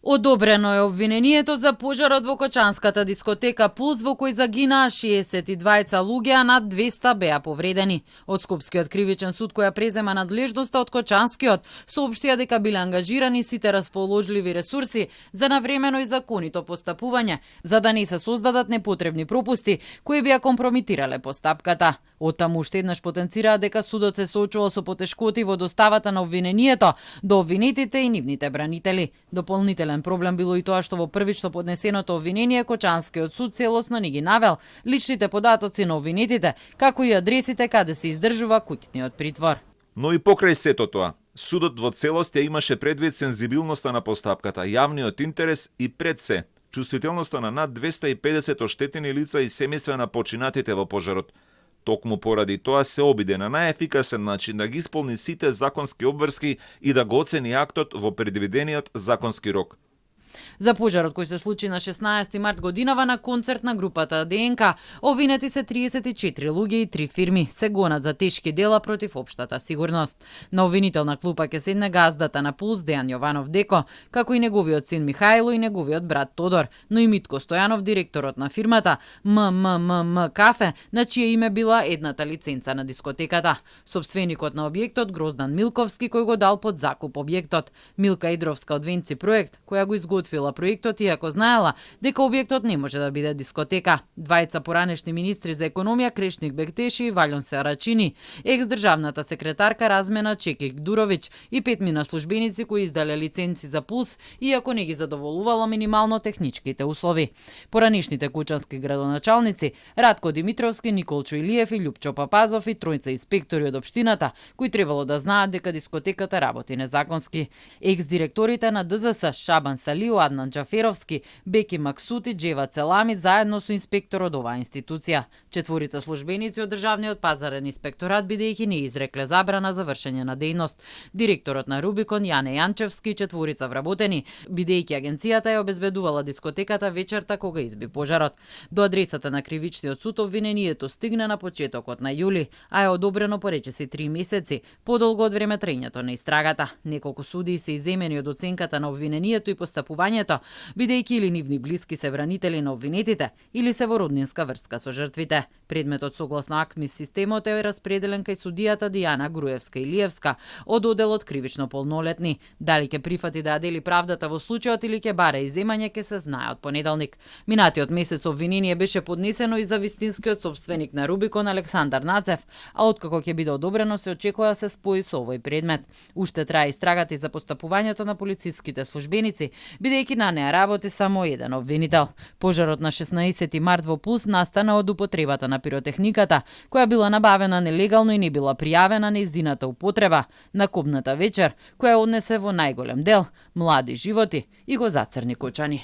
Одобрено е обвинението за пожарот во Кочанската дискотека Пулс, во кој загинаа 62 луѓе, а над 200 беа повредени. Од Скопскиот кривичен суд, која презема надлежноста од Кочанскиот, соопштија дека биле ангажирани сите расположливи ресурси за навремено и законито постапување, за да не се создадат непотребни пропусти кои беа компрометирале постапката. Оттаму уште еднаш потенцираа дека судот се соочува со потешкоти во доставата на обвинението до обвинетите и нивните бранители. Дополнителен проблем било и тоа што во првично поднесеното обвинение Кочанскиот суд целосно не ги навел личните податоци на обвинетите, како и адресите каде се издржува куќниот притвор. Но и покрај сето тоа, судот во целост ја имаше предвид сензибилноста на постапката, јавниот интерес и пред се чувствителноста на над 250 оштетени лица и семејства на починатите во пожарот. Токму поради тоа се обиде на најефикасен начин да ги исполни сите законски обврски и да го оцени актот во предвидениот законски рок. За пожарот кој се случи на 16 март годинава на концерт на групата ДНК, обвинети се 34 луѓе и 3 фирми, се гонат за тешки дела против општата сигурност. На обвинителна клупа ќе седне газдата на Пулс Дејан Јованов Деко, како и неговиот син Михајло и неговиот брат Тодор, но и Митко Стојанов, директорот на фирмата МММ Кафе, на чие име била едната лиценца на дискотеката. Собственикот на објектот Гроздан Милковски, кој го дал под закуп објектот. Милка Идровска од Венци проект, која го изготвила проектот, иако знаела дека објектот не може да биде дискотека. Двајца поранешни министри за економија Крешник Бектеши и Валјон Сарачини, екс-државната секретарка Размена Чекик Дуровиќ и 5 мина службеници кои издале лиценци за Пулс, иако не ги задоволувала минимално техничките услови. Поранешните кучански градоначалници Радко Димитровски, Николчо Илиев и Љупчо Папазов и тројца инспектори од општината, кои требало да знаат дека дискотеката работи незаконски. Екс-директорите на ДЗС Шабан Салио, Аднан Џаферовски, Беки Максути, Джева Целами заедно со инспектор од оваа институција. Четворица службеници од државниот пазарен инспекторат бидејќи не изрекле забрана за вршење на дејност. Директорот на Рубикон Јане Јанчевски и четворица вработени, бидејќи агенцијата ја обезбедувала дискотеката вечерта кога изби пожарот. До адресата на кривичниот суд обвинението стигна на почетокот на јули, а е одобрено по речиси 3 месеци, подолго од време траењето на истрагата. Неколку судии се иземени од оценката на обвинението и постапувањето, бидејќи или нивни блиски се бранители на обвинетите, или се во роднинска врска со жртвите. Предметот согласно АКМИС системот е распределен кај судијата Дијана Груевска Илиевска од оделот кривично полнолетни. Дали ќе прифати да ја дели правдата во случајот или ќе бара иземање ќе се знае од понеделник. Минатиот месец обвинение беше поднесено и за вистинскиот собственик на Рубикон Александар Нацев, а откако ќе биде одобрено се очекува да се спои со овој предмет. Уште трае истрагата и за постапувањето на полициските службеници, бидејќи на неа работи само еден обвинител. Пожарот на 16 март во Пулс настана од употребата на пиротехниката, која била набавена нелегално и не била пријавена нејзината употреба на кобната вечер, која однесе во најголем дел млади животи и го зацрни кучани.